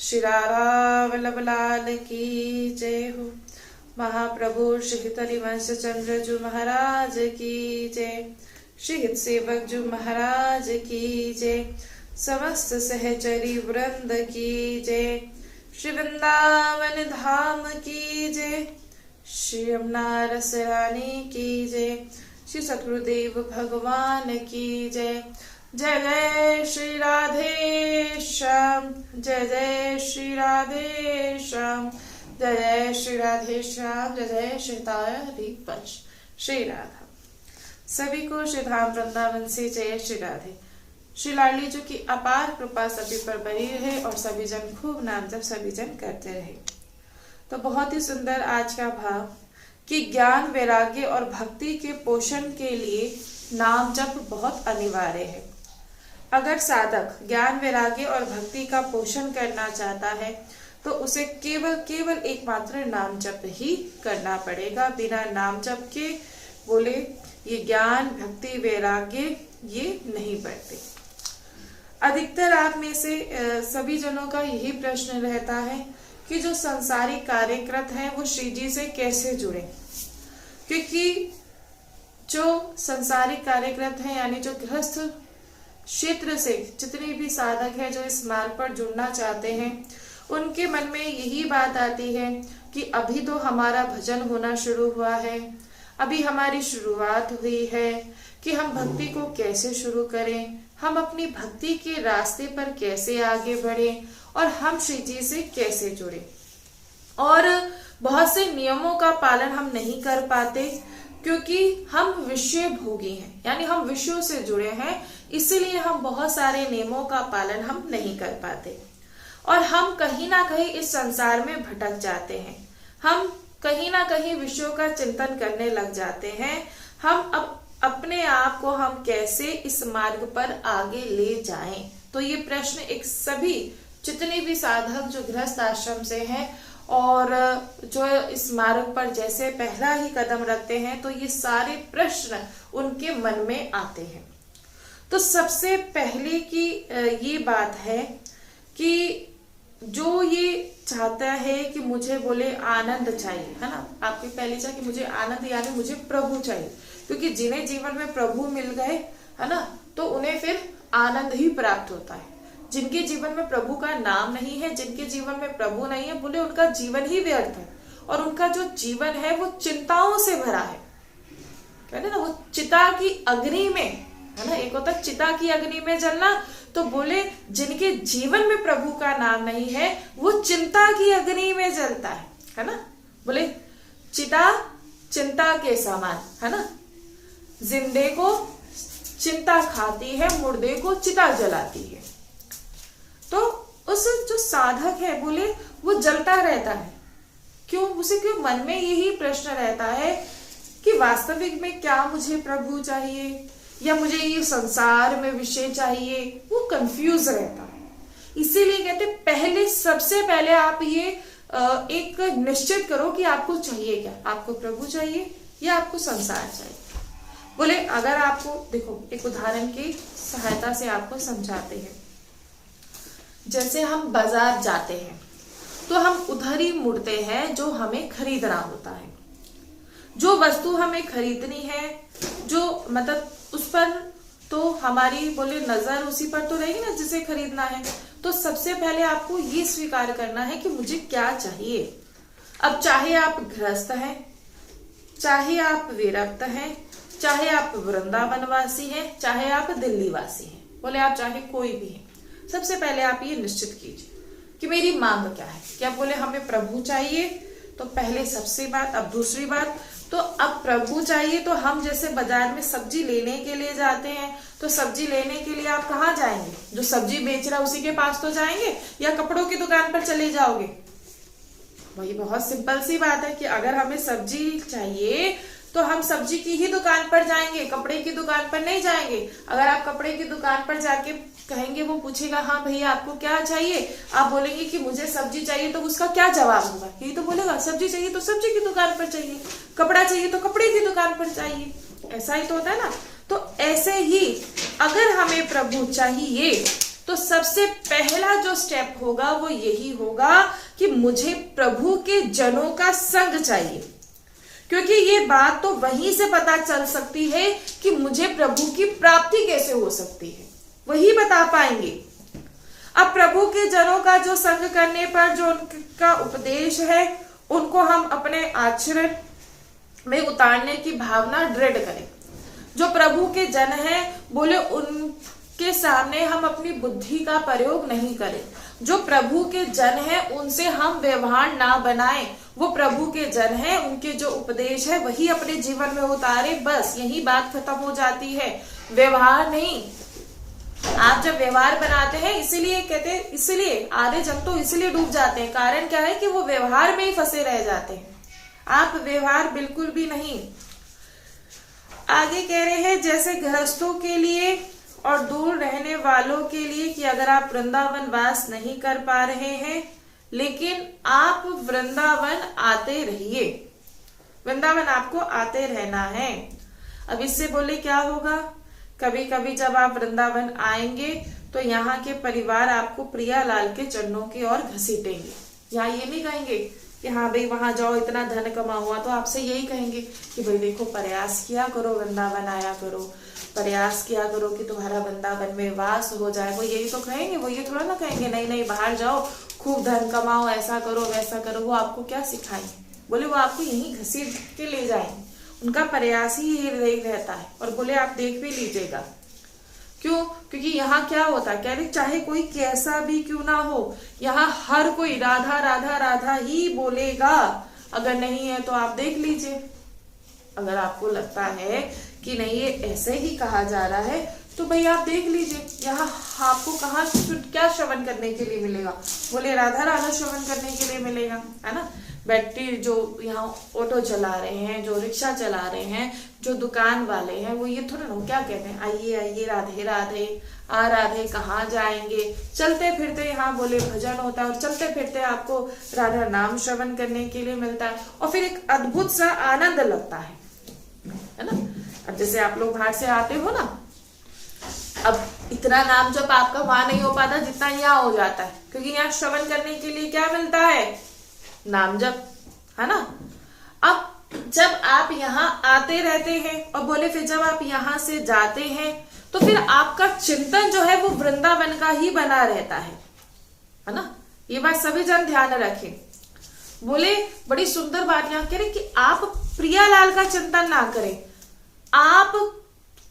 श्री राधा वल्लभ लाल की जय हो। महाप्रभु श्री हितरिवंश चंद्र जू महाराज की जय। श्री हित सेवक जू महाराज की जय। समस्त सहचरी वृंद की जय। श्री वृंदावन धाम की जय। श्री यमुना रस रानी की जय। श्री सतगुरुदेव भगवान की जय। जय जय श्री राधे श्याम। जय जय श्री राधे श्याम। जय जय श्री राधे श्याम। जय जय श्री हरिवंश श्री राधा। सभी को श्री धाम वृंदावन से जय श्री राधे। श्री लाडली जी की अपार कृपा सभी पर बनी रहे और सभी जन खूब नाम जप सभी जन करते रहे। तो बहुत ही सुंदर आज का भाव कि ज्ञान वैराग्य और भक्ति के पोषण के लिए नाम जप बहुत अनिवार्य है। अगर साधक ज्ञान वैराग्य और भक्ति का पोषण करना चाहता है तो उसे केवल एकमात्र नाम जप ही करना पड़ेगा। बिना नाम जप के बोले ये ज्ञान भक्ति वैराग्य ये नहीं बढ़ते। अधिकतर आप में से सभी जनों का यही प्रश्न रहता है कि जो संसारिक कार्यकृत हैं वो श्री जी से कैसे जुड़े, क्योंकि जो संसारिक कार्यकृत हैं यानी जो गृहस्थ क्षेत्र से जितने भी साधक हैं जो इस मार्ग पर जुड़ना चाहते हैं उनके मन में यही बात आती है कि अभी तो हमारा भजन होना शुरू हुआ है, अभी हमारी शुरुआत हुई है कि हम भक्ति को कैसे शुरू करें, हम अपनी भक्ति के रास्ते पर कैसे आगे बढ़ें और हम श्री जी से कैसे जुड़े। और बहुत से नियमों का पालन हम नहीं कर पाते क्योंकि हम विषय भोगी हैं, यानी हम विषयों से जुड़े हैं, इसीलिए हम बहुत सारे नियमों का पालन हम नहीं कर पाते और हम कहीं ना कहीं इस संसार में भटक जाते हैं। हम कहीं ना कहीं विषयों का चिंतन करने लग जाते हैं। हम अब अपने आप को हम कैसे इस मार्ग पर आगे ले जाएं, तो ये प्रश्न एक सभी जितने भी साधक जो गृहस्थ आश्रम से हैं और जो इस मार्ग पर जैसे पहला ही कदम रखते हैं तो ये सारे प्रश्न उनके मन में आते हैं। तो सबसे पहले की ये बात है कि जो ये चाहता है कि मुझे बोले आनंद चाहिए, है ना, आपकी पहली चाह कि मुझे आनंद यानी मुझे प्रभु चाहिए, क्योंकि जिन्हें जीवन में प्रभु मिल गए है ना तो उन्हें फिर आनंद ही प्राप्त होता है। जिनके जीवन में प्रभु का नाम नहीं है, जिनके जीवन में प्रभु नहीं है, बोले उनका जीवन ही व्यर्थ है और उनका जो जीवन है वो चिंताओं से भरा है। कहते ना वो चिता की अग्नि में, है ना, एक होता चिता की अग्नि में जलना, तो बोले जिनके जीवन में प्रभु का नाम नहीं है वो चिंता की अग्नि में जलता है ना। बोले चिता चिंता के समान, है ना, जिंदे को चिंता खाती है, मुर्दे को चिता जलाती है। तो उस जो साधक है बोले वो जलता रहता है। क्यों? उसे क्यों मन में यही प्रश्न रहता है कि वास्तविक में क्या मुझे प्रभु चाहिए या मुझे ये संसार में विषय चाहिए, वो कंफ्यूज रहता है। इसीलिए कहते पहले सबसे पहले आप ये एक निश्चित करो कि आपको चाहिए क्या, आपको प्रभु चाहिए या आपको संसार चाहिए। बोले अगर आपको देखो एक उदाहरण की सहायता से आपको समझाते हैं। जैसे हम बाजार जाते हैं तो हम उधर ही मुड़ते हैं जो हमें खरीदना होता है। जो वस्तु हमें खरीदनी है, जो मतलब उस पर तो हमारी बोले नजर उसी पर तो रहेगी ना जिसे खरीदना है। तो सबसे पहले आपको ये स्वीकार करना है कि मुझे क्या चाहिए। अब चाहे आप गृहस्थ हैं, चाहे आप विरक्त हैं, चाहे आप वृंदावन वासी हैं, चाहे आप दिल्ली वासी हैं, बोले आप चाहे कोई भी हैं, सबसे पहले आप ये निश्चित कीजिए कि मेरी मांग क्या है। क्या बोले हमें प्रभु चाहिए, तो पहले सबसे बात। अब दूसरी बात, तो अब प्रभु चाहिए तो हम जैसे बाजार में सब्जी लेने के लिए जाते हैं तो सब्जी लेने के लिए आप कहाँ जाएंगे? जो सब्जी बेच रहा है उसी के पास तो जाएंगे या कपड़ों की दुकान पर चले जाओगे? वही बहुत सिंपल सी बात है कि अगर हमें सब्जी चाहिए तो हम सब्जी की ही दुकान पर जाएंगे, कपड़े की दुकान पर नहीं जाएंगे। अगर आप कपड़े की दुकान पर जाके कहेंगे, वो पूछेगा हाँ भैया आपको क्या चाहिए, आप बोलेंगे कि मुझे सब्जी चाहिए, तो उसका क्या जवाब होगा? यही तो बोलेगा सब्जी चाहिए तो सब्जी की दुकान पर चाहिए, कपड़ा चाहिए तो कपड़े की दुकान पर चाहिए। ऐसा ही तो होता है ना। तो ऐसे ही अगर हमें प्रभु चाहिए तो तो सबसे पहला जो स्टेप होगा वो यही होगा कि मुझे प्रभु के जनों का संग चाहिए, क्योंकि ये बात तो वहीं से पता चल सकती है कि मुझे प्रभु की प्राप्ति कैसे हो सकती है, वही बता पाएंगे। अब प्रभु के जनों का जो संग करने पर जो उनका उपदेश है उनको हम अपने आचरण में उतारने की भावना दृढ़ करें। जो प्रभु के जन हैं बोले उनके सामने हम अपनी बुद्धि का प्रयोग नहीं करें। जो प्रभु के जन हैं उनसे हम व्यवहार ना बनाएं। वो प्रभु के जन हैं, उनके जो उपदेश है वही अपने जीवन में उतारे, बस यही बात खत्म हो जाती है, व्यवहार नहीं। आप जब व्यवहार बनाते हैं, इसीलिए कहते हैं, इसीलिए आधे जन तो इसलिए डूब जाते हैं, कारण क्या है कि वो व्यवहार में ही फंसे रह जाते हैं। आप व्यवहार बिल्कुल भी नहीं। आगे कह रहे हैं जैसे गृहस्थों के लिए और दूर रहने वालों के लिए कि अगर आप वृंदावन वास नहीं कर पा रहे हैं लेकिन आप वृंदावन आते रहिए, वृंदावन आपको आते रहना है। अब इससे बोले क्या होगा, कभी कभी जब आप वृंदावन आएंगे तो यहाँ के परिवार आपको प्रियालाल के चरणों की ओर घसीटेंगे। यहाँ ये नहीं कहेंगे कि हाँ भाई वहां जाओ इतना धन कमा हुआ, तो आपसे यही कहेंगे कि भाई देखो प्रयास किया करो, वृंदावन आया करो, प्रयास किया करो कि तुम्हारा वृंदावन में वास हो जाए। वो यही तो कहेंगे, वो ये थोड़ा ना कहेंगे नहीं नहीं बाहर जाओ खूब धन कमाओ, ऐसा करो वैसा करो। वो आपको क्या सिखाएंगे, बोले वो आपको यही घसीट के ले जाएंगे। उनका प्रयास ही यही रहता है। और बोले आप देख भी लीजिएगा, क्यों, क्योंकि यहाँ क्या होता है, कह रहे चाहे कोई कैसा भी क्यों ना हो, यहाँ हर कोई राधा राधा राधा ही बोलेगा। अगर नहीं है तो आप देख लीजिए। अगर आपको लगता है कि नहीं ये ऐसे ही कहा जा रहा है तो भाई आप देख लीजिए, यहाँ आपको कहाँ क्या श्रवण करने के लिए मिलेगा, बोले राधा राधा श्रवण करने के लिए मिलेगा, है ना। व्यक्ति जो यहाँ ऑटो चला रहे हैं, जो रिक्शा चला रहे हैं, जो दुकान वाले हैं, वो ये थोड़ा ना क्या कहते हैं आइए आइए राधे राधे, आ राधे कहाँ जाएंगे। चलते फिरते यहाँ बोले भजन होता है और चलते फिरते आपको राधा नाम श्रवण करने के लिए मिलता है और फिर एक अद्भुत सा आनंद लगता है ना। अब जैसे आप लोग बाहर से आते हो ना, अब इतना नाम जब आपका वहां नहीं हो पाता जितना यहाँ हो जाता है, क्योंकि यहाँ श्रवण करने के लिए क्या मिलता है, नाम जप, है ना। अब जब आप यहाँ आते रहते हैं और बोले फिर जब आप यहाँ से जाते हैं तो फिर आपका चिंतन जो है वो वृंदावन का ही बना रहता है ना। ये बात सभी जन ध्यान रखें। बोले बड़ी सुंदर बात यहाँ कह रहे कि आप प्रियालाल का चिंतन ना करें, आप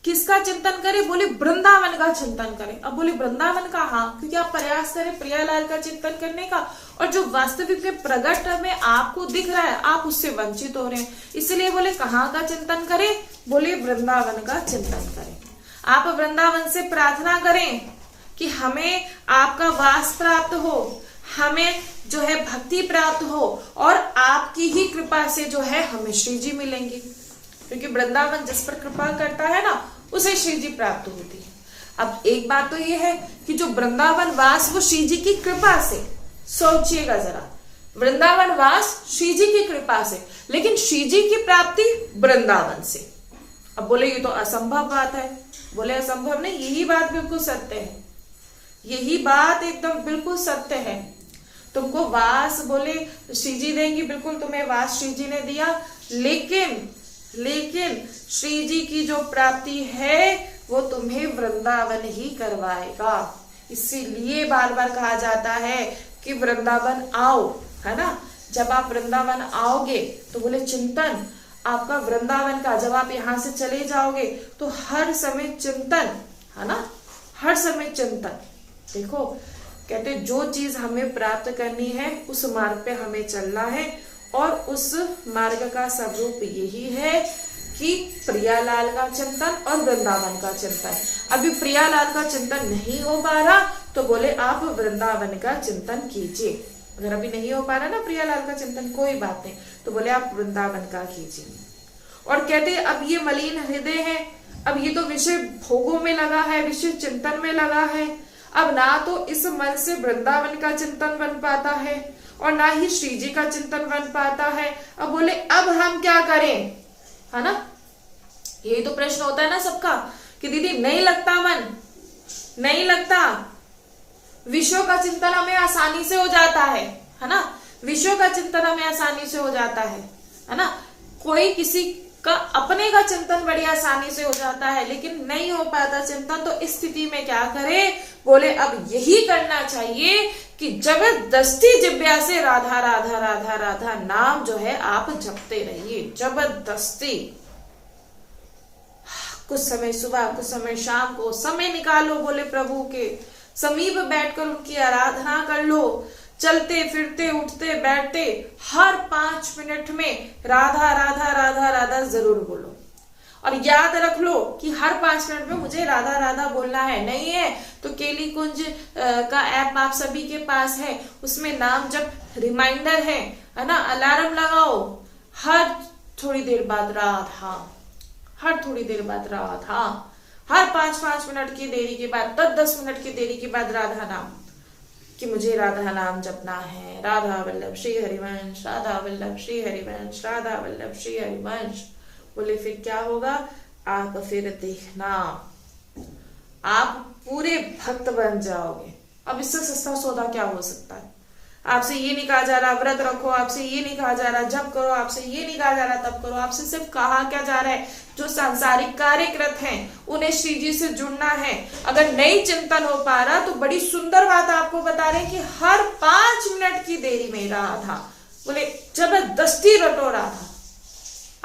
किसका चिंतन करें, बोले वृंदावन का चिंतन करें। अब बोले वृंदावन का, हाँ, क्योंकि आप प्रयास करें प्रियालाल का चिंतन करने का और जो वास्तविक में प्रकट में आपको दिख रहा है आप उससे वंचित हो रहे हैं। इसलिए बोले कहाँ का चिंतन करें, बोले वृंदावन का चिंतन करें। आप वृंदावन से प्रार्थना करें कि हमें आपका वास प्राप्त हो, हमें जो है भक्ति प्राप्त हो और आपकी ही कृपा से जो है हमें श्री जी मिलेंगे, क्योंकि वृंदावन जिस पर कृपा करता है ना उसे श्री जी प्राप्त होती है। अब एक बात तो ये है कि जो वृंदावन वास वो श्री जी की कृपा से, सोचिएगा जरा, वृंदावन वास श्री जी की कृपा से, लेकिन श्री जी की प्राप्ति वृंदावन से। अब बोले ये तो असंभव बात है, बोले असंभव नहीं, यही बात बिल्कुल सत्य है, यही बात एकदम बिल्कुल सत्य है। तुमको वास बोले श्री जी देंगी, बिल्कुल तुम्हें वास श्री जी ने दिया, लेकिन श्री जी की जो प्राप्ति है वो तुम्हें वृंदावन ही करवाएगा। इसीलिए बार बार कहा जाता है कि वृंदावन आओ, है ना। जब आप वृंदावन आओगे तो बोले चिंतन आपका वृंदावन का, जब आप यहाँ से चले जाओगे तो हर समय चिंतन, है ना, हर समय चिंतन। देखो कहते जो चीज हमें प्राप्त करनी है उस मार्ग पे हमें चलना है और उस मार्ग का स्वरूप यही है कि प्रियालाल का चिंतन और वृंदावन का चिंतन। अभी प्रियालाल का चिंतन नहीं हो पा रहा तो बोले आप वृंदावन का चिंतन कीजिए। अगर अभी नहीं हो पा रहा ना प्रियालाल का चिंतन, कोई बात नहीं, तो बोले आप वृंदावन का कीजिए। और कहते अब ये मलिन हृदय है, अब ये तो विषय भोगों में लगा है, विषय चिंतन में लगा है, अब ना तो इस मन से वृंदावन का चिंतन बन पाता है और ना ही श्री जी का चिंतन बन पाता है। अब बोले अब हम क्या करें, है ना। यही तो प्रश्न होता है ना सबका कि दीदी नहीं लगता मन, नहीं लगता, विषयों का चिंतन हमें आसानी से हो जाता है ना, विषयों का चिंतन हमें आसानी से हो जाता है ना। कोई किसी का अपने का चिंतन बड़ी आसानी से हो जाता है, लेकिन नहीं हो पाता चिंतन। तो इस स्थिति में क्या करे, बोले अब यही करना चाहिए कि जबरदस्ती जिब्या से राधा राधा राधा राधा नाम जो है आप जपते रहिए, जबरदस्ती। कुछ समय सुबह, कुछ समय शाम को समय निकालो, बोले प्रभु के समीप बैठकर उनकी आराधना कर लो। चलते फिरते उठते बैठते हर 5 मिनट में राधा राधा राधा राधा जरूर बोलो, और याद रख लो कि हर 5 मिनट में मुझे राधा राधा बोलना है। नहीं है तो केली कुंज का ऐप आप सभी के पास है, उसमें नाम जब रिमाइंडर है ना, अलार्म लगाओ, हर थोड़ी देर बाद राधा, हर थोड़ी देर बाद राधा, हर 5-5 मिनट की देरी के बाद, 10-10 मिनट की देरी के बाद राधा नाम, कि मुझे राधा नाम जपना है। राधा वल्लभ श्री हरिवंश, राधा वल्लभ श्री हरिवंश, राधा वल्लभ श्री हरिवंश। बोले फिर क्या होगा, आप फिर देखना आप पूरे भक्त बन जाओगे। अब इससे सस्ता सौदा क्या हो सकता है। आपसे ये नहीं कहा जा रहा व्रत रखो, आपसे ये नहीं कहा जा रहा जप करो, आपसे ये नहीं कहा जा रहा तब करो। आपसे सिर्फ कहा क्या जा रहा है, जो सांसारिक कार्यकृत हैं उन्हें श्री जी से जुड़ना है। अगर नहीं चिंतन हो पा रहा तो बड़ी सुंदर बात आपको बता रहे हैं कि हर 5 मिनट की देरी में राधा, बोले जबरदस्ती रटो राधा,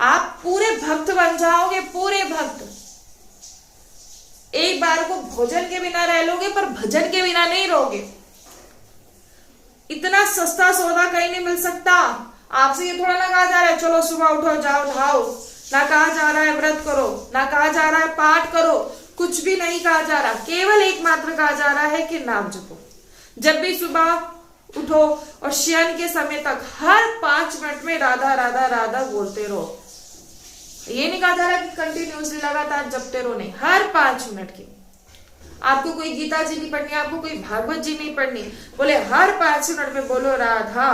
आप पूरे भक्त बन जाओगे, पूरे भक्त। एक बार को भोजन के बिना रह लोगे पर भजन के बिना नहीं रहोगे। इतना सस्ता सौदा कहीं नहीं मिल सकता। आपसे ये थोड़ा ना कहा जा रहा है चलो सुबह उठो जाओ नहाओ, ना कहा जा रहा है व्रत करो, ना कहा जा रहा है पाठ करो, कुछ भी नहीं कहा जा रहा। केवल एकमात्र कहा जा रहा है कि नाम जपो। जब भी सुबह उठो और शयन के समय तक हर 5 मिनट में राधा राधा राधा बोलते रहो। ये नहीं कहा जा रहा कि कंटिन्यूसली लगातार जपते रहो, नहीं, हर 5 मिनट की। आपको कोई गीता जी नहीं पढ़नी, आपको कोई भागवत जी नहीं पढ़नी, बोले हर 5 मिनट में बोलो राधा,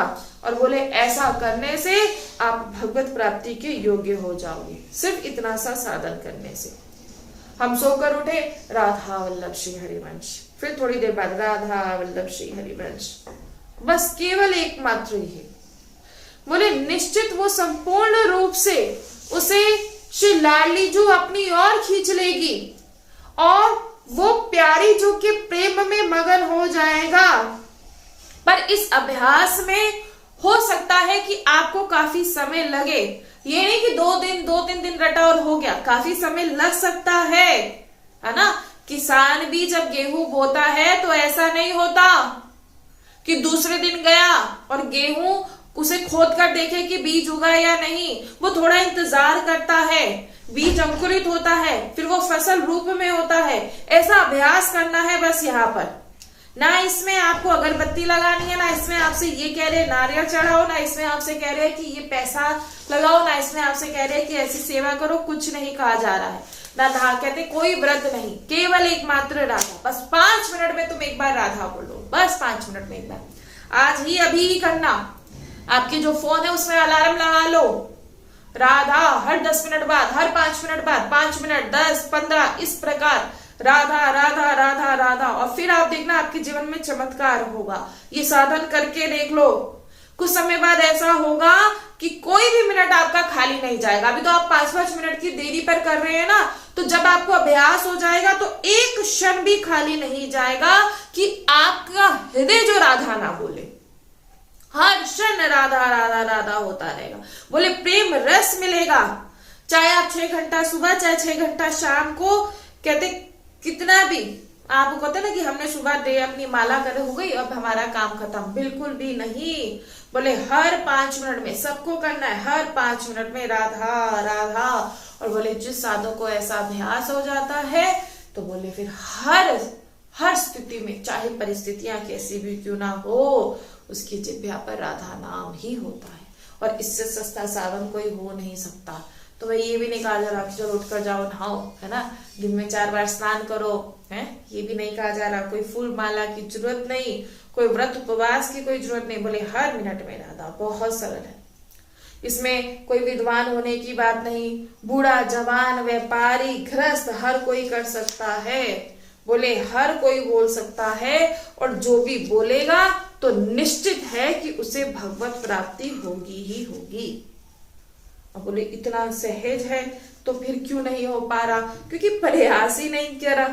और बोले ऐसा करने से आप भगवत प्राप्ति के योग्य हो जाओगे। सिर्फ इतना सा साधन करने से। हम सोकर उठे राधा वल्लभ श्री हरिवंश, फिर थोड़ी देर बाद राधा वल्लभ श्री हरिवंश, बस केवल एकमात्र ही। बोले निश्चित वो संपूर्ण रूप से उसे श्री लाडली जो अपनी ओर खींच लेगी और वो प्यारी जो के प्रेम में मगन हो जाएगा। पर इस अभ्यास में हो सकता है कि आपको काफी समय लगे। ये नहीं कि 2-3 दिन रटा और हो गया, काफी समय लग सकता है ना। किसान भी जब गेहूं बोता है तो ऐसा नहीं होता कि दूसरे दिन गया और गेहूं उसे खोद कर देखे कि बीज उगा या नहीं। वो थोड़ा इंतजार करता है, बीज अंकुरित होता है, फिर वो फसल रूप में होता है। ऐसा अभ्यास करना है बस यहाँ पर। ना इसमें आपको अगरबत्ती लगानी है, ना इसमें आपसे ये कह रहे नारियल चढ़ाओ, ना इसमें आपसे कह रहे कि ये पैसा लगाओ, ना इसमें आपसे कह रहे कि ऐसी सेवा करो, कुछ नहीं कहा जा रहा है। ना कहते कोई व्रत नहीं, केवल एकमात्र राधा। बस 5 मिनट में तुम एक बार राधा बोलो, बस 5 मिनट में एक बार। आज ही अभी ही करना। आपके जो फोन है उसमें अलार्म लगा लो, राधा हर 10 मिनट बाद, हर 5 मिनट बाद, 5 मिनट 10 15 इस प्रकार राधा राधा राधा राधा। और फिर आप देखना आपके जीवन में चमत्कार होगा। ये साधन करके देख लो, कुछ समय बाद ऐसा होगा कि कोई भी मिनट आपका खाली नहीं जाएगा। अभी तो आप 5-5 मिनट की देरी पर कर रहे हैं ना, तो जब आपको अभ्यास हो जाएगा तो एक क्षण भी खाली नहीं जाएगा कि आपका हृदय जो राधा ना बोले। हर क्षण राधा राधा राधा होता रहेगा। बोले प्रेम रस मिलेगा, चाहे आप 6 घंटा सुबह, चाहे 6 घंटा शाम को, कहते कितना भी आपको कहते ना कि हमने सुबह दे अपनी माला कर हो गई अब हमारा काम खत्म, बिल्कुल भी नहीं। बोले हर 5 मिनट में सबको करना है, हर 5 मिनट में राधा राधा। और बोले जिस साधु को ऐसा अभ्यास हो जाता है तो बोले फिर हर स्थिति में, चाहे परिस्थितियां कैसी भी क्यों ना हो, उसकी जिह्वा पर राधा नाम ही होता है। और इससे सस्ता साधन कोई हो नहीं सकता। तो भाई ये भी नहीं कहा जा रहा कि चलो उठकर जाओ नहाओ, है ना, दिन में 4 बार स्नान करो, है, ये भी नहीं कहा जा रहा। कोई फूल माला की जरूरत नहीं, कोई व्रत उपवास की कोई जरूरत नहीं। बोले हर मिनट में राधा, बहुत सरल है। इसमें कोई विद्वान होने की बात नहीं, बूढ़ा जवान व्यापारी गृहस्थ हर कोई कर सकता है। बोले हर कोई बोल सकता है, और जो भी बोलेगा तो निश्चित है कि उसे भगवत प्राप्ति होगी ही होगी। अब बोले इतना सहज है तो फिर क्यों नहीं हो पा रहा? क्योंकि प्रयास ही नहीं करा।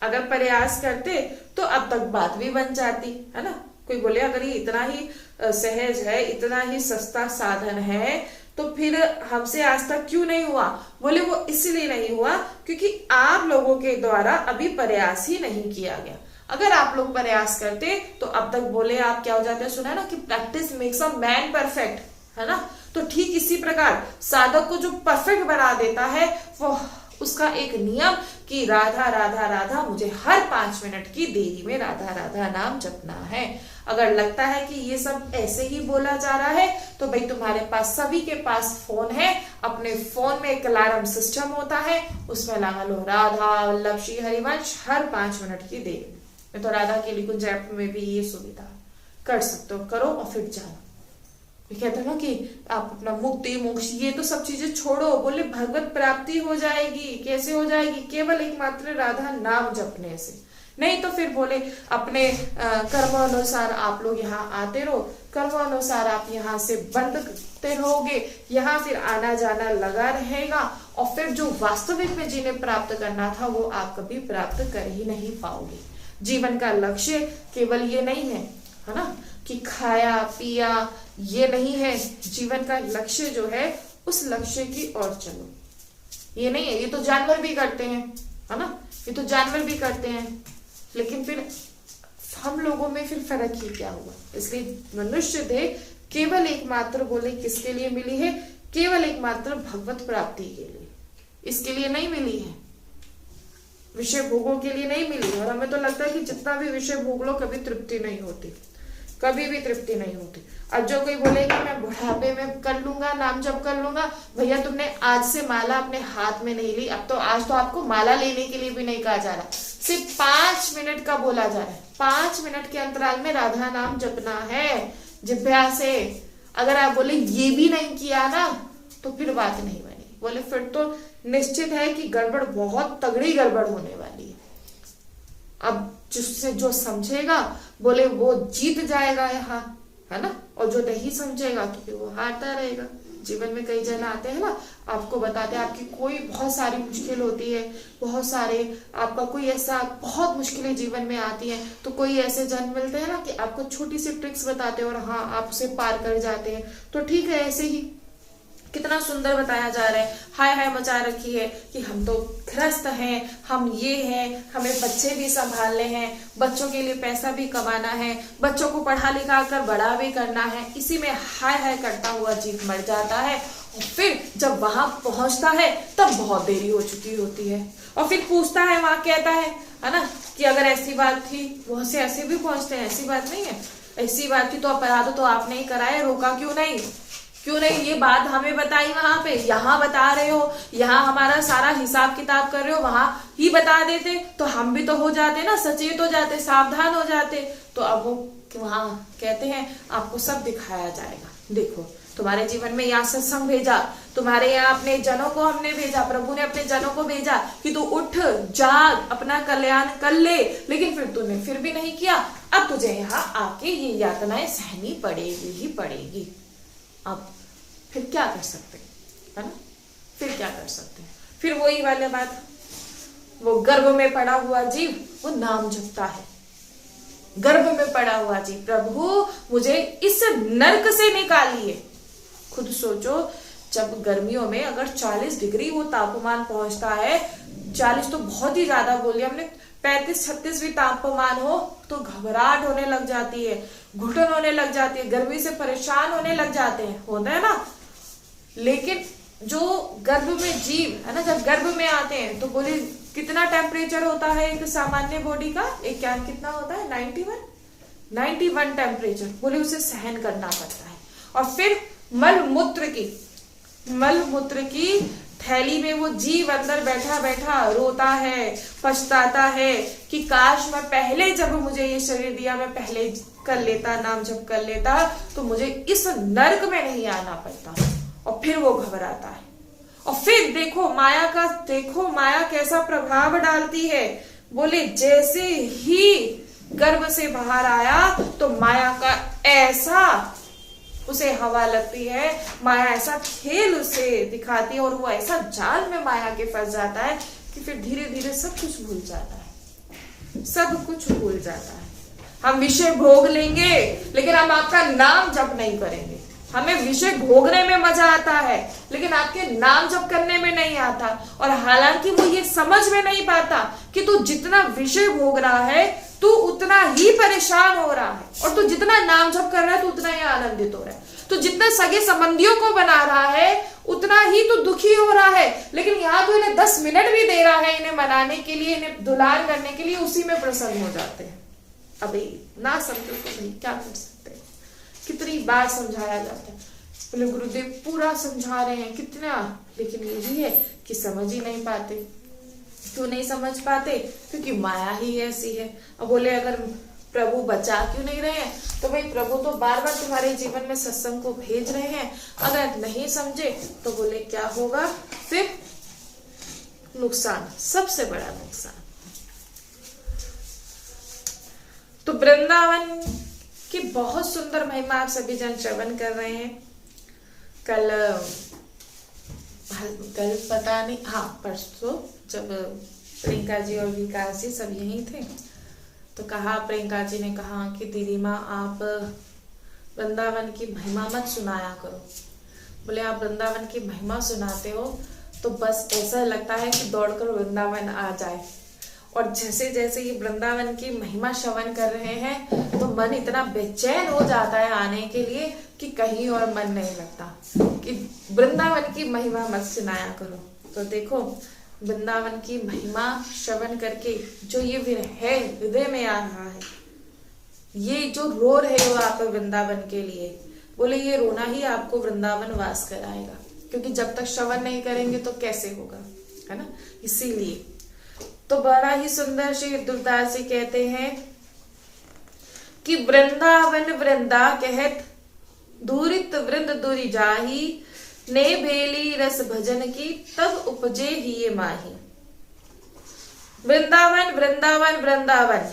अगर प्रयास करते तो अब तक बात भी बन जाती है ना। कोई बोले अगर ये इतना ही सहज है, इतना ही सस्ता साधन है, तो फिर हमसे आज तक क्यों नहीं हुआ? बोले वो इसलिए नहीं हुआ क्योंकि आप लोगों के द्वारा अभी प्रयास ही नहीं किया गया। अगर आप लोग प्रयास करते तो अब तक बोले आप क्या हो जाते, सुना है ना कि practice makes a man perfect, है ना। तो ठीक इसी प्रकार साधक को जो परफेक्ट बना देता है वो उसका एक नियम कि राधा राधा राधा, मुझे हर 5 मिनट की देरी में राधा राधा नाम जपना है। अगर लगता है कि ये सब ऐसे ही बोला जा रहा है तो भाई तुम्हारे पास, सभी के पास फोन है, अपने फोन में एक अलार्म सिस्टम होता है, उसमें लगा लो राधा वल्लभ श्री हरिवंश हर 5 मिनट की देरी में। तो राधा के निकुंज ऐप में भी ये सुविधा कर सकते हो, करो और फिर जाओ। कहते हैं ना कि आप अपना मुक्ति मोक्ष ये तो सब चीजें छोड़ो, बोले भगवत प्राप्ति हो जाएगी। कैसे हो जाएगी? केवल एकमात्र राधा नाम जपने से। नहीं तो फिर बोले अपने कर्म अनुसार आप लोग यहाँ आते रहो, कर्म अनुसार आप यहाँ से बनते रहोगे, यहाँ फिर आना जाना लगा रहेगा, और फिर जो वास्तविक में जिन्हें प्राप्त करना था वो आप कभी प्राप्त कर ही नहीं पाओगे। जीवन का लक्ष्य केवल ये नहीं है ना, कि खाया पिया, ये नहीं है। जीवन का लक्ष्य जो है उस लक्ष्य की ओर चलो, ये नहीं है। ये तो जानवर भी करते हैं, है ना, ये तो जानवर भी करते हैं, लेकिन फिर हम लोगों में फिर फर्क ही क्या हुआ? इसलिए मनुष्य देह केवल एकमात्र बोले किसके लिए मिली है? केवल एकमात्र भगवत प्राप्ति के लिए। इसके लिए नहीं मिली है, विषय भोगों के लिए नहीं मिली। और हमें तो लगता है कि जितना भी विषय भोग लो कभी तृप्ति नहीं होती, कभी भी तृप्ति नहीं होती। अब जो कोई बोले कि मैं बुढ़ापे में कर लूंगा, नाम जप कर लूंगा, भैया तुमने आज से माला अपने हाथ में नहीं ली, अब तो आज तो आपको माला लेने के लिए भी नहीं कहा जा रहा, सिर्फ 5 मिनट का बोला जा रहा है। 5 मिनट के अंतराल में राधा नाम जपना है जिह्वा से। अगर आप बोले ये भी नहीं किया ना तो फिर बात नहीं बनी। बोले फिर तो निश्चित है कि गड़बड़, बहुत तगड़ी गड़बड़ होने वाली है। अब जिससे जो समझेगा बोले वो जीत जाएगा यहाँ, है ना, और जो नहीं समझेगा तो फिर वो हारता रहेगा। जीवन में कई जन आते हैं ना, आपको बताते हैं आपकी कोई बहुत सारी मुश्किल होती है, बहुत सारे आपका कोई ऐसा बहुत मुश्किलें जीवन में आती हैं, तो कोई ऐसे जन मिलते हैं ना कि आपको छोटी सी ट्रिक्स बताते हैं और हाँ आप उसे पार कर जाते हैं। तो ठीक है, ऐसे ही कितना सुंदर बताया जा रहा है, हाय हाय मचा रखी है कि हम तो ग्रस्त हैं, हम ये हैं, हमें बच्चे भी संभालने हैं, बच्चों के लिए पैसा भी कमाना है, बच्चों को पढ़ा लिखा कर बड़ा भी करना है। इसी में हाय हाय करता हुआ जीव मर जाता है। और फिर जब वहां पहुंचता है तब बहुत देरी हो चुकी होती है, और फिर पूछता है, वहां कहता है ना, कि अगर ऐसी बात थी, बहुत से ऐसे भी पहुंचते हैं, ऐसी बात नहीं है, ऐसी बात थी तो अपराध तो आपने ही कराया, रोका क्यों नहीं? क्यों नहीं ये बात हमें बताई? वहां पे यहाँ बता रहे हो, यहाँ हमारा सारा हिसाब किताब कर रहे हो, वहां ही बता देते तो हम भी तो हो जाते ना, सचेत हो जाते, सावधान हो जाते। तो अब वो वहां कहते हैं आपको सब दिखाया जाएगा। देखो तुम्हारे जीवन में यहाँ सत्संग भेजा, तुम्हारे यहाँ अपने जनों को हमने भेजा, प्रभु ने अपने जनों को भेजा कि तू उठ जाग, अपना कल्याण कर ले, लेकिन फिर तूने फिर भी नहीं किया। अब तुझे यहाँ आके ये यातनाएं सहनी पड़ेगी ही पड़ेगी। अब फिर क्या कर सकते हैं, है ना, फिर क्या कर सकते हैं? फिर वही वाली बात, वो गर्भ में पड़ा हुआ जीव वो नाम जपता है, गर्भ में पड़ा हुआ जीव, प्रभु मुझे इस नरक से निकालिए। खुद सोचो, जब गर्मियों में अगर 40 डिग्री वो तापमान पहुंचता है, 40 तो बहुत ही ज्यादा बोल दिया हमने, 35-36 भी तापमान हो तो घबराहट होने लग जाती है, घुटन होने लग जाती है, गर्मी से परेशान होने लग जाते हैं, होता है ना। लेकिन जो गर्भ में जीव है ना, जब गर्भ में आते हैं तो बोले कितना टेम्परेचर होता है एक सामान्य बॉडी का, एक कैन कितना होता है? 91 टेम्परेचर, बोले उसे सहन करना पड़ता है। और फिर मल मूत्र की थैली में वो जीव अंदर बैठा बैठा रोता है, पछताता है कि काश मैं पहले, जब मुझे ये शरीर दिया, मैं पहले कर लेता, नाम जप कर लेता, तो मुझे इस नर्क में नहीं आना पड़ता। और फिर वो घबराता है। और फिर देखो माया कैसा प्रभाव डालती है। बोले जैसे ही गर्भ से बाहर आया तो माया का ऐसा उसे हवा लगती है, माया ऐसा खेल उसे दिखाती है और वो ऐसा जाल में माया के फंस जाता है कि फिर धीरे धीरे सब कुछ भूल जाता है, सब कुछ भूल जाता है। हम विषय भोग लेंगे लेकिन हम आपका नाम जप नहीं करेंगे। हमें विषय भोगने में मजा आता है लेकिन आपके नाम जप करने में नहीं आता। और हालांकि वो ये समझ में नहीं पाता कि तू जितना विषय भोग रहा है तू उतना ही परेशान हो रहा है, और तू जितना नाम जप कर रहा है तू उतना ही आनंदित हो रहा है। तू जितना सगे संबंधियों को बना रहा है उतना ही तू दुखी हो रहा है, लेकिन यहाँ तो इन्हें 10 मिनट भी दे रहा है इन्हें मनाने के लिए, इन्हें दुलार करने के लिए, उसी में प्रसन्न हो जाते हैं। अभी ना समझो तो भाई क्या कर सकते हैं। कितनी बार समझाया जाता है, बोले गुरुदेव पूरा समझा रहे हैं कितना, लेकिन यही है कि समझ ही नहीं पाते। क्यों नहीं समझ पाते? क्योंकि माया ही ऐसी है। अब बोले अगर प्रभु बचा क्यों नहीं रहे हैं, तो भाई प्रभु तो बार बार तुम्हारे जीवन में सत्संग को भेज रहे हैं। अगर नहीं समझे तो बोले क्या होगा, फिर नुकसान, सबसे बड़ा नुकसान। तो वृंदावन की बहुत सुंदर महिमा आप सभी जन श्रवण कर रहे हैं। कल पता नहीं, हाँ परसों जब प्रियंका जी और विकास जी सब यहीं थे तो कहा, प्रियंका जी ने कहा कि दीदी माँ आप वृंदावन की महिमा मत सुनाया करो। बोले आप वृंदावन की महिमा सुनाते हो तो बस ऐसा लगता है कि दौड़कर वृंदावन आ जाए। और जैसे जैसे ये वृंदावन की महिमा श्रवण कर रहे हैं तो मन इतना बेचैन हो जाता है आने के लिए कि कहीं और मन नहीं लगता, कि वृंदावन की महिमा मत सुनाया करो। तो देखो वृंदावन की महिमा श्रवण करके जो ये विरह हृदय में आ रहा है, ये जो रो रहे हो आप वृंदावन के लिए, बोले ये रोना ही आपको वृंदावन वास कराएगा, क्योंकि जब तक श्रवण नहीं करेंगे तो कैसे होगा, है ना। इसीलिए तो बड़ा ही सुंदर श्री दुर्दास जी कहते हैं कि वृंदावन वृंदा कहत दूरित वृंद दूरी जाही, ने बेली रस भजन की तब उपजे ही ये माही। वृंदावन वृंदावन वृंदावन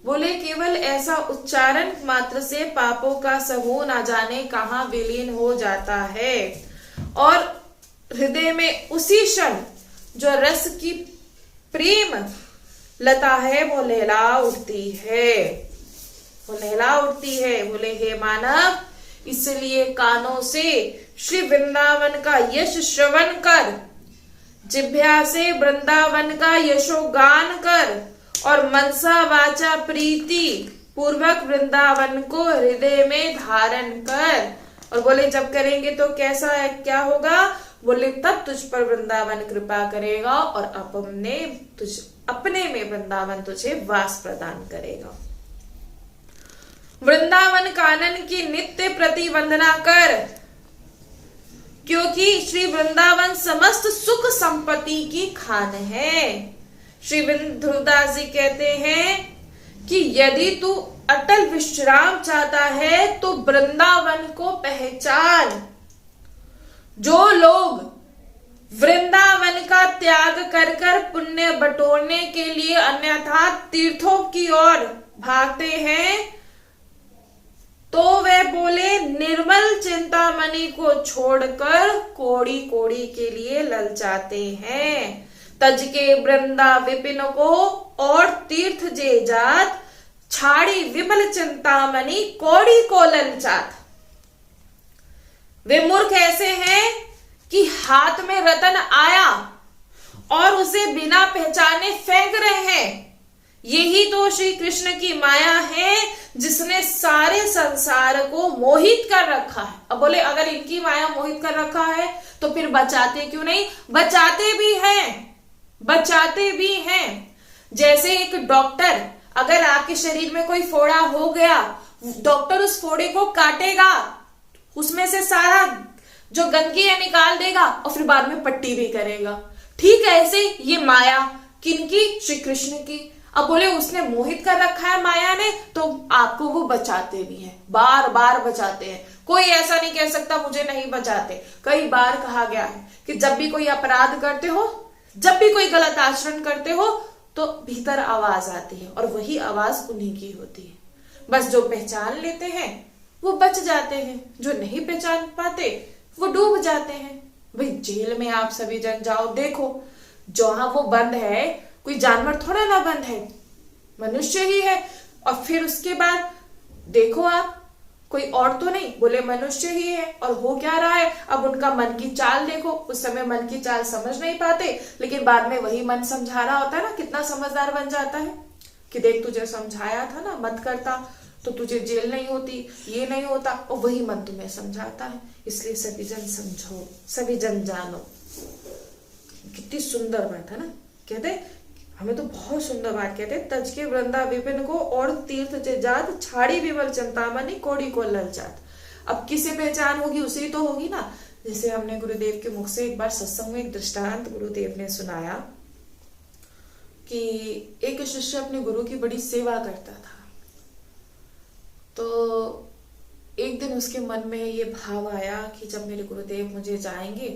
बोले केवल ऐसा उच्चारण मात्र से पापों का समूह ना जाने कहां विलीन हो जाता है, और हृदय में उसी क्षण जो रस की प्रेम लता है वो लहला उठती है, वो लहला उठती है। बोले हे मानव, इसलिए कानों से श्री वृंदावन का यश श्रवण कर, जिह्वा से वृंदावन का यशोगान कर, और मनसा वाचा प्रीति पूर्वक वृंदावन को हृदय में धारण कर। और बोले जब करेंगे तो कैसा है, क्या होगा, बोले तब तुझ पर वृंदावन कृपा करेगा और अपने में वृंदावन तुझे वास प्रदान करेगा। वृंदावन कानन की नित्य प्रतिवंदना कर, क्योंकि श्री वृंदावन समस्त सुख संपत्ति की खान है। श्री ध्रुवदास जी कहते हैं कि यदि तू अटल विश्राम चाहता है तो वृंदावन को पहचान। जो लोग वृंदावन का त्याग कर कर पुण्य बटोरने के लिए अन्यथा तीर्थों की ओर भागते हैं तो वे बोले निर्मल चिंतामणि को छोड़कर कोड़ी कोड़ी के लिए ललचाते हैं। तज के वृंदा विपिन को और तीर्थ जे जात, छाड़ी विमल चिंतामणि कोड़ी को ललचात। वे मूर्ख ऐसे हैं कि हाथ में रतन आया और उसे बिना पहचाने फेंक रहे हैं। यही तो श्री कृष्ण की माया है जिसने सारे संसार को मोहित कर रखा है। अब बोले अगर इनकी माया मोहित कर रखा है तो फिर बचाते क्यों नहीं? बचाते भी हैं, बचाते भी हैं। जैसे एक डॉक्टर, अगर आपके शरीर में कोई फोड़ा हो गया, डॉक्टर उस फोड़े को काटेगा, उसमें से सारा जो गंदगी है निकाल देगा और फिर बाद में पट्टी भी करेगा। ठीक है, ऐसे ये माया किनकी? श्री कृष्ण की। अब बोले उसने मोहित कर रखा है माया ने, तो आपको वो बचाते भी हैं, बार बार बचाते हैं। कोई ऐसा नहीं कह सकता मुझे नहीं बचाते। कई बार कहा गया है कि जब भी कोई अपराध करते हो, जब भी कोई गलत आचरण करते हो तो भीतर आवाज आती है और वही आवाज उन्हीं की होती है। बस जो पहचान लेते हैं वो बच जाते हैं, जो नहीं पहचान पाते वो डूब जाते हैं। भाई जेल में आप सभी जन जाओ, देखो जहां वो बंद है कोई जानवर थोड़ा ना बंद है, मनुष्य ही है। और फिर उसके बाद देखो आप, कोई और तो नहीं, बोले मनुष्य ही है। और हो क्या रहा है, अब उनका मन की चाल देखो। उस समय मन की चाल समझ नहीं पाते, लेकिन बाद में वही मन समझा रहा होता है ना, कितना समझदार बन जाता है कि देख तुझे समझाया था ना, मत करता तो तुझे जेल नहीं होती, ये नहीं होता। और वही मन तुम्हें समझाता है। इसलिए सभी जन समझो, सभी जन जानो। कितनी सुंदर बात है ना। कहते हमें तो बहुत सुंदर बात कहते, तज के वृंदा विपिन को और तीर्थ जात, छाड़ी विमल चिंतामणि कोड़ी को ललचात। अब किसे पहचान होगी, उसे तो होगी ना। जैसे हमने गुरुदेव के मुख से एक बार सत्संग में एक दृष्टांत गुरुदेव ने सुनाया कि एक शिष्य अपने गुरु की बड़ी सेवा करता था। तो एक दिन उसके मन में ये भाव आया कि जब मेरे गुरुदेव मुझे जाएंगे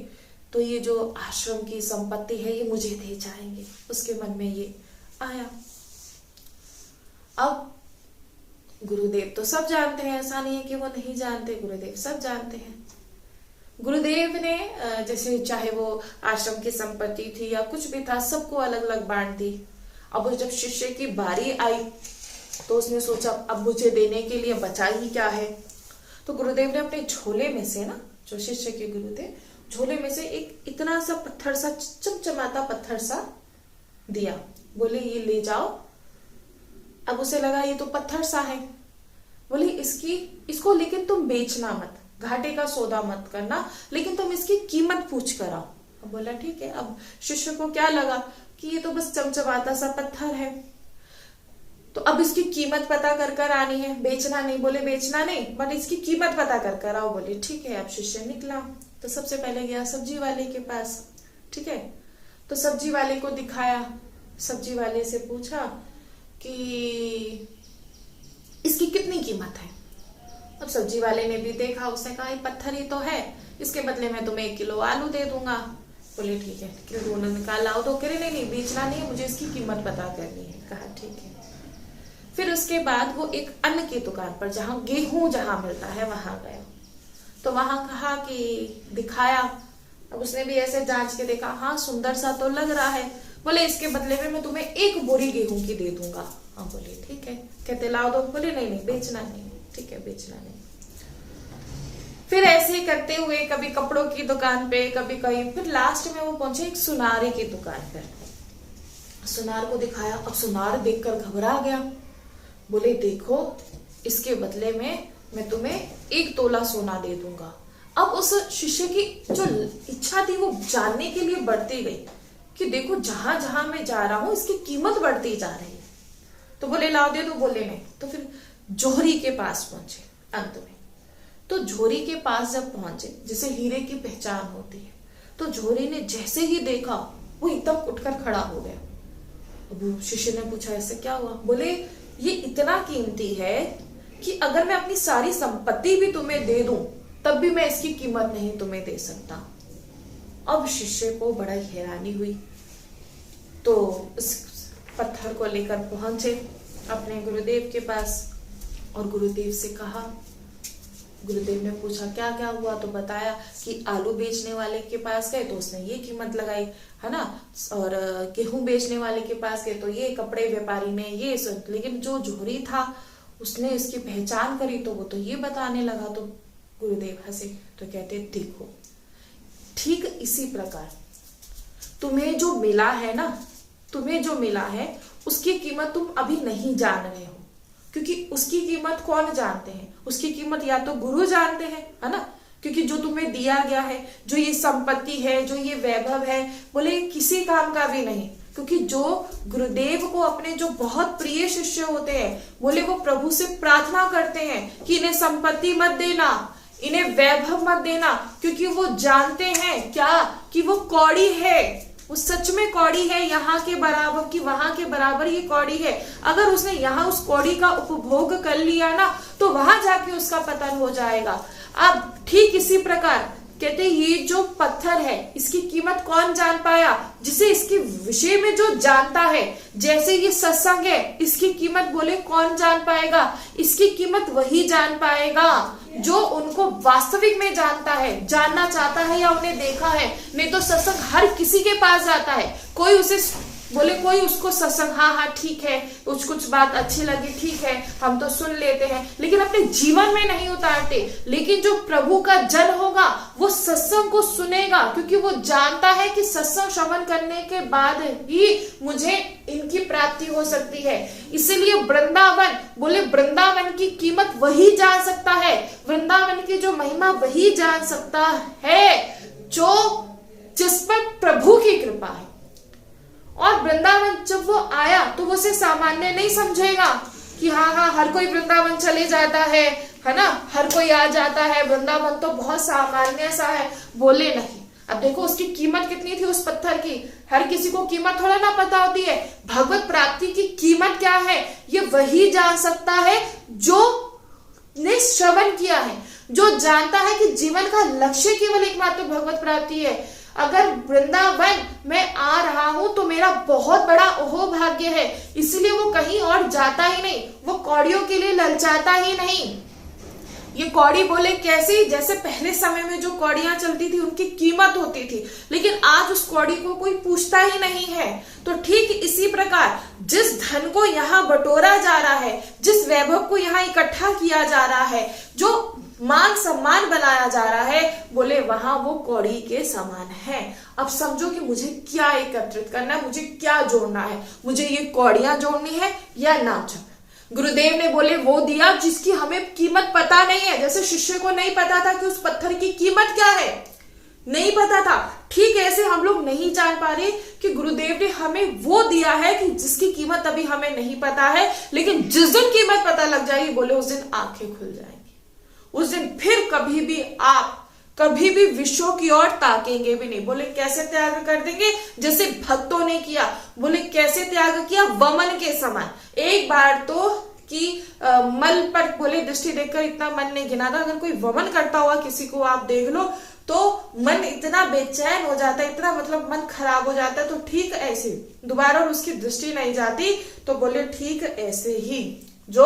तो ये जो आश्रम की संपत्ति है ये मुझे दे जाएंगे। उसके मन में ये आया। अब गुरुदेव तो सब जानते हैं, ऐसा नहीं है कि वो नहीं जानते, गुरुदेव सब जानते हैं। गुरुदेव ने जैसे चाहे वो आश्रम की संपत्ति थी या कुछ भी था, सबको अलग अलग बांट दी। अब जब शिष्य की बारी आई तो उसने सोचा अब मुझे देने के लिए बचा ही क्या है। तो गुरुदेव ने अपने झोले में से ना, जो शिष्य के गुरु थे, झोले में से एक इतना सा पत्थर सा, चमचमाता पत्थर सा दिया। बोले ये ले जाओ। अब उसे लगा ये तो पत्थर सा है। बोले इसको लेकिन तुम बेचना मत, घाटे का सौदा मत करना, लेकिन तुम इसकी कीमत पूछ कर आओ। अब बोला ठीक है। अब शिष्य को क्या लगा कि ये तो बस चमचमाता सा पत्थर है, तो अब इसकी कीमत पता कर आनी है, बेचना नहीं। बोले बेचना नहीं, बट इसकी कीमत पता कर आओ। बोले ठीक है। अब शिष्य निकला तो सबसे पहले गया सब्जी वाले के पास। ठीक है, तो सब्जी वाले को दिखाया। सब्जी वाले से पूछा कि इसकी कितनी कीमत है। अब सब्जी वाले ने भी देखा, उसने कहा ये पत्थर ही तो है, इसके बदले में तुम्हें 1 किलो आलू दे दूंगा। बोले ठीक है। किलो निकाल लाओ तो कह नहीं बेचना नहीं है, मुझे इसकी कीमत पता करनी है। कहा ठीक है। फिर उसके बाद वो एक अन्न की दुकान पर, जहां गेहूं जहां मिलता है वहां गया। तो वहां कहा कि दिखाया। अब उसने भी ऐसे जांच के देखा, हाँ सुंदर सा तो लग रहा है। बोले इसके बदले में मैं तुम्हें 1 बोरी गेहूं की दे दूंगा। हाँ बोले ठीक है। कहते लाओ दो। बोले नहीं बेचना नहीं। ठीक है, बेचना नहीं। फिर ऐसे ही करते हुए कभी कपड़ों की दुकान पे, कभी कहीं, फिर लास्ट में वो पहुंचे एक सुनारे की दुकान पे। सुनार को दिखाया। अब सुनार देखकर घबरा गया। बोले देखो इसके बदले में मैं तुम्हें 1 तोला सोना दे दूंगा। अब उस शिष्य की जो इच्छा थी वो जानने के लिए बढ़ती गई कि देखो जहां जहां मैं जा रहा हूं इसकी कीमत बढ़ती जा रही है। तो बोले लाओ दे दो। बोले नहीं। तो फिर जोहरी के पास पहुंचे अंत में। तो जोहरी के पास जब पहुंचे, जिसे हीरे की पहचान होती है, तो जोहरी ने जैसे ही देखा वो एकदम उठकर खड़ा हो गया। अब शिष्य ने पूछा ऐसे क्या हुआ। बोले ये इतना कीमती है कि अगर मैं अपनी सारी संपत्ति भी तुम्हें दे दूं तब भी मैं इसकी कीमत नहीं तुम्हें दे सकता। अब शिष्य को बड़ा हैरानी हुई। तो उस पत्थर को लेकर पहुंचे अपने गुरुदेव के पास और गुरुदेव से कहा। गुरुदेव ने पूछा क्या क्या हुआ, तो बताया कि आलू बेचने वाले के पास गए तो उसने ये कीमत लगाई, है ना, और गेहूं बेचने वाले के पास गए तो ये, कपड़े व्यापारी ने ये, लेकिन जो जोहरी था उसने इसकी पहचान करी तो वो तो ये बताने लगा। तो गुरुदेव हंसे तो कहते देखो ठीक इसी प्रकार तुम्हें जो मिला है ना, तुम्हें जो मिला है उसकी कीमत तुम अभी नहीं जान रहे हो, क्योंकि उसकी कीमत कौन जानते हैं, उसकी कीमत या तो गुरु जानते हैं, है ना, क्योंकि जो तुम्हें दिया गया है, जो ये संपत्ति है, जो ये वैभव है, बोले किसी काम का भी नहीं, क्योंकि जो गुरुदेव को अपने जो बहुत प्रिय शिष्य होते हैं, बोले वो प्रभु से प्रार्थना करते हैं कि इन्हें संपत्ति मत देना, इन्हें वैभव मत देना, क्योंकि वो जानते हैं क्या कि वो कौड़ी है, वो सच में कौड़ी है, यहाँ के बराबर की वहां के बराबर ये कौड़ी है। अगर उसने यहाँ उस कौड़ी का उपभोग कर लिया ना तो वहां जाके उसका पतन हो जाएगा। अब ठीक इसी प्रकार कहते ये जो पत्थर है इसकी कीमत कौन जान पाया? जिसे इसके विषय में जो जानता है। जैसे ये सत्संग है, इसकी कीमत बोले कौन जान पाएगा? इसकी कीमत वही जान पाएगा जो उनको वास्तविक में जानता है, जानना चाहता है या उन्हें देखा है। नहीं तो सत्संग हर किसी के पास जाता है, कोई उसे बोले, कोई उसको सत्संग हाँ ठीक है, कुछ बात अच्छी लगी, ठीक है हम तो सुन लेते हैं, लेकिन अपने जीवन में नहीं उतारते। लेकिन जो प्रभु का जन होगा वो सत्संग को सुनेगा, क्योंकि वो जानता है कि सत्संग श्रवण करने के बाद ही मुझे इनकी प्राप्ति हो सकती है। इसीलिए वृंदावन बोले, वृंदावन की कीमत वही जान सकता है, वृंदावन की जो महिमा वही जान सकता है जो जिस पर प्रभु की कृपा है। और वृंदावन जब वो आया तो वो उसे सामान्य नहीं समझेगा कि हाँ हर कोई वृंदावन चले जाता है ना, हर कोई आ जाता है, वृंदावन तो बहुत सामान्य सा है। बोले नहीं। अब देखो उसकी कीमत कितनी थी उस पत्थर की। हर किसी को कीमत थोड़ा ना पता होती है। भगवत प्राप्ति की कीमत क्या है ये वही जान सकता है जो ने श्रवण किया है, जो जानता है कि जीवन का लक्ष्य केवल एकमात्र भगवत प्राप्ति है। अगर वृंदावन में आ रहा हूं तो मेरा बहुत बड़ा ओहो भाग्य है, इसलिए वो कहीं और जाता ही नहीं, वो कौड़ियों के लिए ललचाता ही नहीं। ये कौड़ी बोले कैसी? जैसे पहले समय में जो कौड़ियां चलती थी उनकी कीमत होती थी, लेकिन आज उस कौड़ी को कोई पूछता ही नहीं है। तो ठीक इसी प्रकार जिस धन को यहाँ बटोरा जा रहा है, जिस वैभव को यहाँ इकट्ठा किया जा रहा है, जो मान सम्मान बनाया जा रहा है, बोले वहां वो कौड़ी के समान है। अब समझो कि मुझे क्या एकत्रित करना है, मुझे क्या जोड़ना है, मुझे ये कौड़ियां जोड़नी है या नाच। गुरुदेव ने बोले वो दिया जिसकी हमें कीमत पता नहीं है। जैसे शिष्य को नहीं पता था कि उस पत्थर की कीमत क्या है, नहीं पता था, ठीक ऐसे हम लोग नहीं जान पा रहे कि गुरुदेव ने हमें वो दिया है कि जिसकी कीमत अभी हमें नहीं पता है, लेकिन जिस दिन कीमत पता लग जाएगी बोले उस दिन आंखें खुल जाएंगी। उस दिन फिर कभी भी आप कभी भी विश्व की ओर ताकेंगे भी नहीं। बोले कैसे त्याग कर देंगे? जैसे भक्तों ने किया। बोले कैसे त्याग किया? वमन के समान। एक बार तो कि मल पर बोले दृष्टि देखकर इतना मन नहीं गिना था। अगर कोई वमन करता हुआ किसी को आप देख लो तो मन इतना बेचैन हो जाता है, इतना मतलब मन खराब हो जाता है। तो ठीक ऐसे दोबारा उसकी दृष्टि नहीं जाती। तो बोले ठीक ऐसे ही जो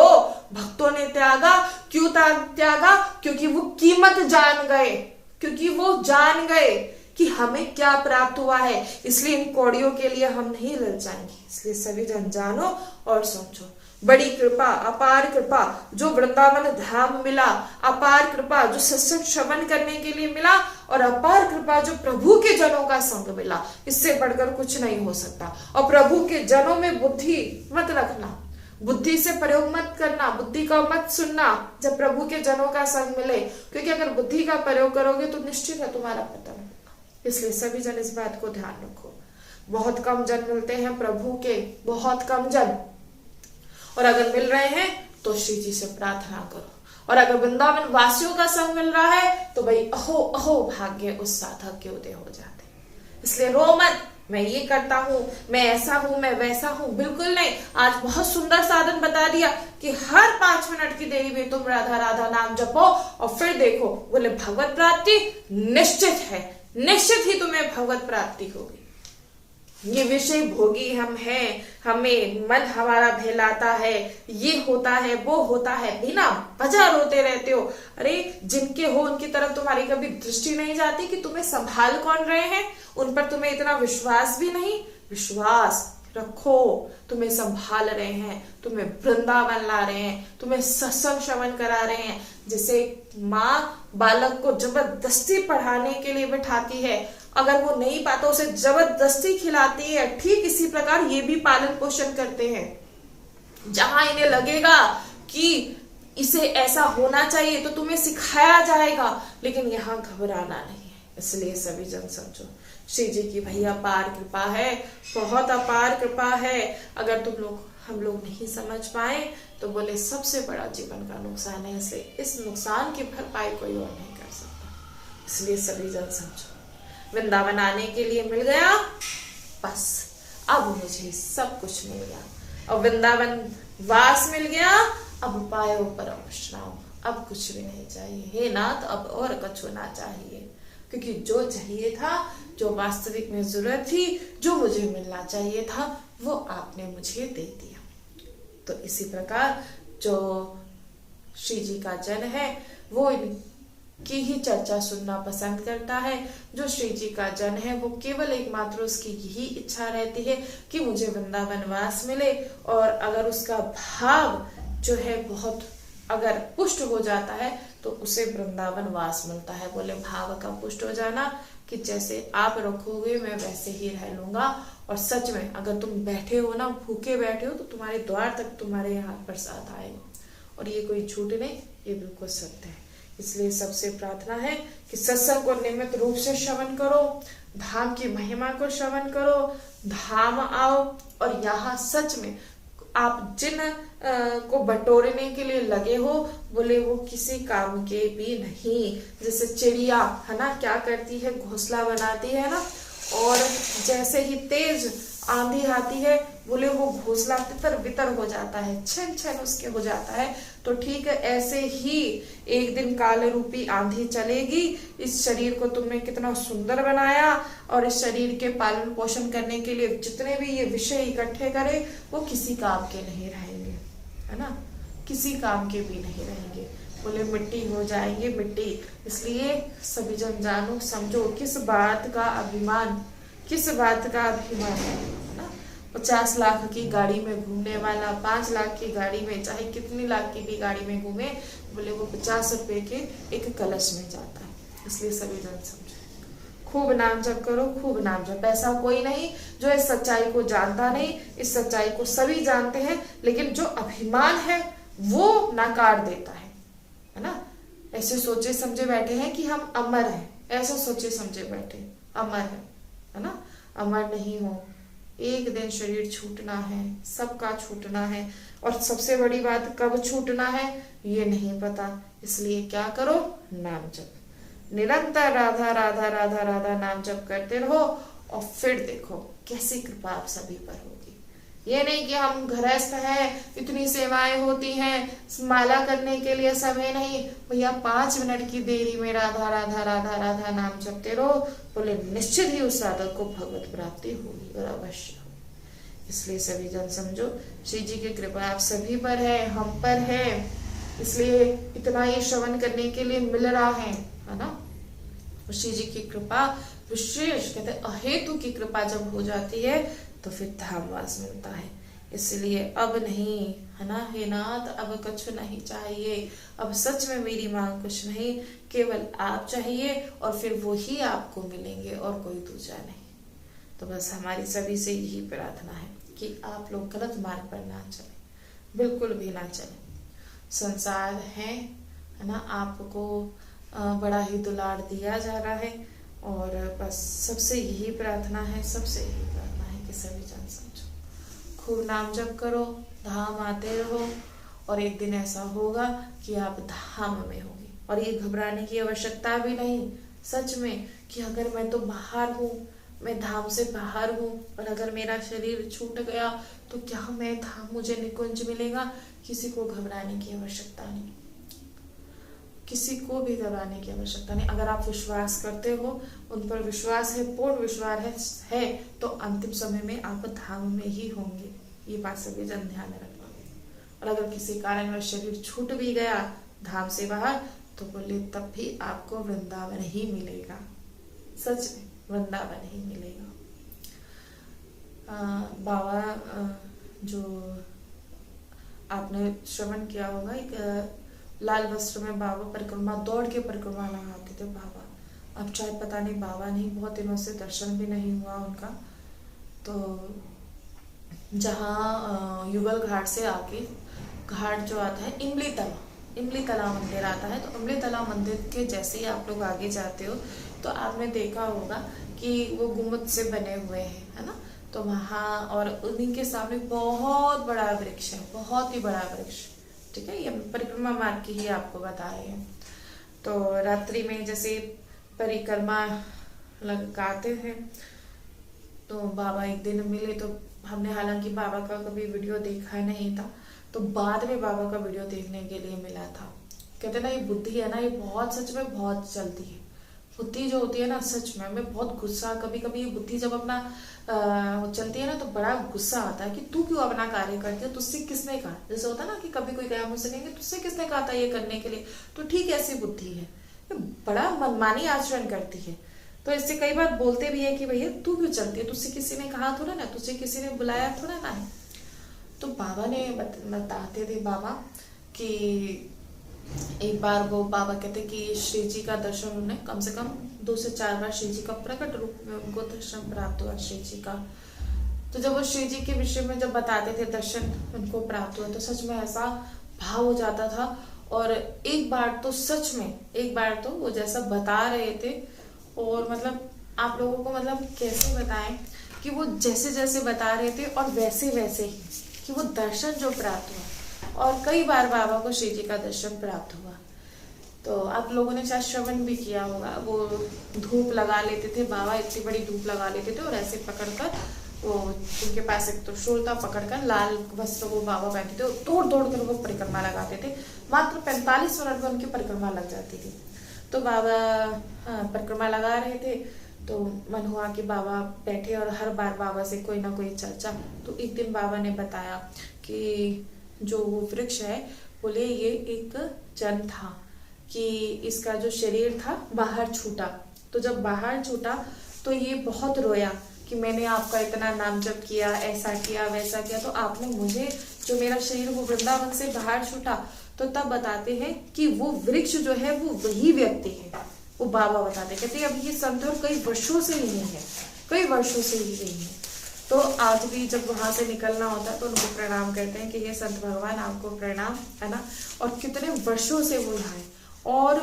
भक्तों ने त्यागा, क्यों त्यागा? क्योंकि वो कीमत जान गए, क्योंकि वो जान गए कि हमें क्या प्राप्त हुआ है। इसलिए इन कौड़ियों के लिए हम नहीं ललचाएंगे। इसलिए सभी जन जानो और समझो, बड़ी कृपा, अपार कृपा जो वृंदावन धाम मिला, अपार कृपा जो सत्संग श्रवण करने के लिए मिला, और अपार कृपा जो प्रभु के जनों का संग मिला। इससे बढ़कर कुछ नहीं हो सकता। और प्रभु के जनों में बुद्धि मत रखना, बुद्धि से प्रयोग मत करना, बुद्धि का मत सुनना जब प्रभु के जनों का संग मिले, क्योंकि अगर बुद्धि का प्रयोग करोगे तो निश्चित है तुम्हारा पतन होगा। इसलिए सभी जन इस बात को ध्यान रखो। बहुत कम जन मिलते हैं प्रभु के, बहुत कम जन, और अगर मिल रहे हैं तो श्री जी से प्रार्थना करो। और अगर वृंदावन वासियों का संग मिल रहा है तो भाई अहो अहो भाग्य उस साधक के उदय हो जाते। इसलिए रो मत, मैं ये करता हूँ, मैं ऐसा हूँ, मैं वैसा हूँ, बिल्कुल नहीं। आज बहुत सुंदर साधन बता दिया कि हर 5 मिनट की देरी में तुम राधा राधा नाम जपो और फिर देखो, बोले भगवत प्राप्ति निश्चित है, निश्चित ही तुम्हें भगवत प्राप्ति होगी। ये विषय भोगी हम हैं, हमें मन हमारा बहलाता है, ये होता है वो होता है, बिना वजह रोते रहते हो। अरे जिनके हो उनकी तरफ तुम्हारी कभी दृष्टि नहीं जाती कि तुम्हें संभाल कौन रहे हैं, उन पर तुम्हें इतना विश्वास भी नहीं। विश्वास रखो, तुम्हें संभाल रहे हैं, तुम्हें वृंदावन ला रहे हैं, तुम्हें सत्संग श्रवण करा रहे हैं। जैसे माँ बालक को जबरदस्ती पढ़ाने के लिए बिठाती है, अगर वो नहीं पाता उसे जबरदस्ती खिलाती है, ठीक इसी प्रकार ये भी पालन पोषण करते हैं। जहां इन्हें लगेगा कि इसे ऐसा होना चाहिए तो तुम्हें सिखाया जाएगा, लेकिन यहाँ घबराना नहीं है। इसलिए सभी जन समझो, श्री जी की भैया अपार कृपा है, बहुत अपार कृपा है। अगर हम लोग नहीं समझ पाए तो बोले सबसे बड़ा जीवन का नुकसान है। इसलिए इस नुकसान की भरपाई कोई और नहीं कर सकता। इसलिए सभी जन समझो, वृंदावन आने के लिए मिल गया, बस अब मुझे सब कुछ मिल गया। और वृंदावन वास मिल गया, अब पायो परम विश्राम, अब कुछ भी नहीं चाहिए। हे नाथ अब और कुछ होना चाहिए। क्योंकि जो चाहिए था, जो वास्तविक में जरूरत थी, जो मुझे मिलना चाहिए था, वो आपने मुझे दे दिया। तो इसी प्रकार जो श्री जी का जन है वो इनकी ही चर्चा सुनना पसंद करता है। जो श्री जी का जन है वो केवल एकमात्र उसकी यही इच्छा रहती है कि मुझे वृंदावन वास मिले, और अगर उसका भाव जो है बहुत अगर पुष्ट हो जाता है तो उसे वृंदावन वास मिलता है। बोले भाव का पुष्ट हो जाना कि जैसे आप रखोगे मैं वैसे ही रह लूंगा। और सच में अगर तुम बैठे हो ना, भूखे बैठे हो, तो तुम्हारे द्वार तक तुम्हारे यहाँ प्रसाद आएगा। और ये कोई झूठ नहीं, ये बिल्कुल सत्य है। इसलिए सबसे प्रार्थना है कि सत्संग को नियमित रूप से श्रवण करो, धाम की महिमा को श्रवण करो, धाम आओ। और यहाँ सच में आप जिन को बटोरने के लिए लगे हो, बोले वो किसी काम के भी नहीं। जैसे चिड़िया है ना, क्या करती है, घोंसला बनाती है ना, और जैसे ही तेज आंधी आती है, बोले वो घोंसला तितर बितर हो जाता है, छन छन उसके हो जाता है। तो ठीक है, ऐसे ही एक दिन काल रूपी आंधी चलेगी। इस शरीर को तुमने कितना सुंदर बनाया, और इस शरीर के पालन पोषण करने के लिए जितने भी ये विषय इकट्ठे करे वो किसी काम के नहीं रहेंगे, है ना, किसी काम के भी नहीं रहेंगे। बोले मिट्टी हो जाएंगे, मिट्टी। इसलिए सभी जन जानो समझो किस बात का अभिमान, किस बात का अभिमान है ना। 50 लाख की गाड़ी में घूमने वाला 5 लाख की गाड़ी में, चाहे कितनी लाख की भी गाड़ी में घूमे, बोले वो 50 रुपए के एक कलश में जाता है। इसलिए सभी जन समझो, खूब नाम जप करो, खूब नाम जप। ऐसा कोई नहीं जो इस सच्चाई को जानता नहीं, इस सच्चाई को सभी जानते हैं, लेकिन जो अभिमान है वो नकार देता है ना। ऐसे सोचे समझे बैठे हैं कि हम अमर हैं, ऐसा सोचे समझे बैठे, अमर है ना। अमर नहीं हो, एक दिन शरीर छूटना है, सबका छूटना है। और सबसे बड़ी बात, कब छूटना है ये नहीं पता। इसलिए क्या करो, नाम जप, निरंतर राधा राधा राधा राधा नाम जप करते रहो, और फिर देखो कैसी कृपा आप सभी पर होगी। ये नहीं कि हम गृहस्थ हैं, इतनी सेवाएं होती हैं, माला करने के लिए समय नहीं, भैया 5 मिनट की देरी में राधा राधा राधा राधा नाम जपते रहो, बोले निश्चित ही उस साधक को भगवत प्राप्ति होगी, और अवश्य हो। इसलिए सभी जन समझो, श्री जी की कृपा आप सभी पर है, हम पर है। इसलिए इतना ये श्रवण करने के लिए मिल रहा है ना। श्री जी की कृपा विशेष, कहते अहेतु की कृपा जब हो जाती है तो फिर धामवास मिलता है। इसलिए अब नहीं, है ना, हे नाथ अब कुछ नहीं चाहिए, अब सच में मेरी मांग कुछ नहीं, केवल आप चाहिए, और फिर वो ही आपको मिलेंगे और कोई दूसरा नहीं। तो बस हमारी सभी से यही प्रार्थना है कि आप लोग गलत मार्ग पर ना चले, बिल्कुल भी ना चले। संसार है ना, आपको बड़ा ही दुलार दिया जा रहा है, और बस सबसे यही प्रार्थना है, सबसे यही प्रार्थना है कि सभी जन समझो, खूब नाम जप करो, धाम आते रहो, और एक दिन ऐसा होगा कि आप धाम में होंगे। और ये घबराने की आवश्यकता भी नहीं, सच में, कि अगर मैं तो बाहर हूँ, मैं धाम से बाहर हूँ, और अगर मेरा शरीर छूट गया तो क्या मैं धाम, मुझे निकुंज मिलेगा। किसी को घबराने की आवश्यकता नहीं, किसी को भी घबराने की आवश्यकता नहीं। अगर आप विश्वास करते हो, उन पर विश्वास है, पूर्ण विश्वास है, तो अंतिम समय में आप धाम में ही होंगे। ये बात सभी जन ध्यान में रखना। और अगर किसी कारणवश शरीर छूट भी गया धाम से बाहर, तो बोले तब भी आपको वृंदावन ही मिलेगा, सच में वृंदावन ही मिलेगा। बाबा जो आपने श्रवण किया होगा, एक लाल वस्त्र में बाबा परिक्रमा, दौड़ के परिक्रमा लगाते थे बाबा। अब शायद पता नहीं, बाबा नहीं, बहुत दिनों से दर्शन भी नहीं हुआ उनका। तो जहाँ युगल घाट से आके घाट जो आता है इमली तला मंदिर आता है, तो इमली तला मंदिर के जैसे ही आप लोग आगे जाते हो तो आपने देखा होगा कि वो गुम्बद से बने हुए हैं, है ना। तो वहाँ, और उन्हीं के सामने बहुत बड़ा वृक्ष है, बहुत ही बड़ा वृक्ष, ठीक है। ये परिक्रमा मार्ग की ही आपको बता रहे हैं। तो रात्रि में जैसे परिक्रमा लगाते हैं, तो बाबा एक दिन मिले, तो हमने हालांकि बाबा का कभी वीडियो देखा नहीं था, तो बाद में बाबा का वीडियो देखने के लिए मिला था। कहते ना, ये बुद्धि है ना, ये बहुत, सच में बहुत चलती है, बुद्धि जो होती है ना, सच में मैं बहुत गुस्सा, कभी कभी बुद्धि जब अपना चलती है ना, तो बड़ा गुस्सा आता है कि तू क्यों अपना कार्य करती है, तुझसे किसने कहा। जैसे होता है ना कि कभी कोई गया मुझसे कहेंगे तुझसे किसने कहा था ये करने के लिए, तो ठीक ऐसी बुद्धि है, ये बड़ा मनमानी आचरण करती है। तो इससे कई बार बोलते भी है कि भैया तू क्यों चलती है, तुझसे किसी ने कहा थोड़ा ना, तुझसे किसी ने बुलाया थोड़ा ना है। तो बाबा ने बताते थे बाबा कि एक बार वो बाबा कहते कि श्री जी का दर्शन उन्हें कम से कम 2 से 4 बार श्री जी का प्रकट रूप में उनको दर्शन प्राप्त हुआ श्री जी का। तो जब वो श्री जी के विषय में जब बताते थे दर्शन उनको प्राप्त हुआ, तो सच में ऐसा भाव हो जाता था। और एक बार तो सच में, एक बार तो वो जैसा बता रहे थे, और मतलब आप लोगों को मतलब कैसे बताएं कि वो जैसे जैसे बता रहे थे और वैसे वैसे ही कि वो दर्शन जो प्राप्त हुआ, और कई बार बाबा को श्री जी का दर्शन प्राप्त हुआ। तो आप लोगों ने शायद श्रवण भी किया होगा, वो धूप लगा लेते थे बाबा, इतनी बड़ी धूप लगा लेते थे और ऐसे पकड़कर वो उनके पास एक त्रिशूल था, पकड़कर लाल वस्त्र वो बाबा पहनते थे, दौड़ दौड़ कर वो परिक्रमा लगाते थे। मात्र 45 मिनट में उनकी परिक्रमा लग जाती थी। तो बाबा परिक्रमा लगा रहे थे, तो मन हुआ कि बाबा बैठे और हर बार बाबा से कोई ना कोई चर्चा। तो एक दिन बाबा ने बताया कि जो वो वृक्ष है, बोले ये एक जन था कि इसका जो शरीर था बाहर छूटा, तो जब बाहर छूटा तो ये बहुत रोया कि मैंने आपका इतना नाम जप किया, ऐसा किया वैसा किया, तो आपने मुझे, जो मेरा शरीर वो वृंदावन से बाहर छूटा। तो तब बताते हैं कि वो वृक्ष जो है वो वही व्यक्ति है। वो बाबा बताते, कहते हैं अभी ये संत कई वर्षों से ही नहीं है, कई वर्षों से ही नहीं है। तो आज भी जब वहां से निकलना होता है तो उनको प्रणाम करते हैं कि ये संत भगवान आपको प्रणाम, है ना। और कितने वर्षों से वो यहाँ है, और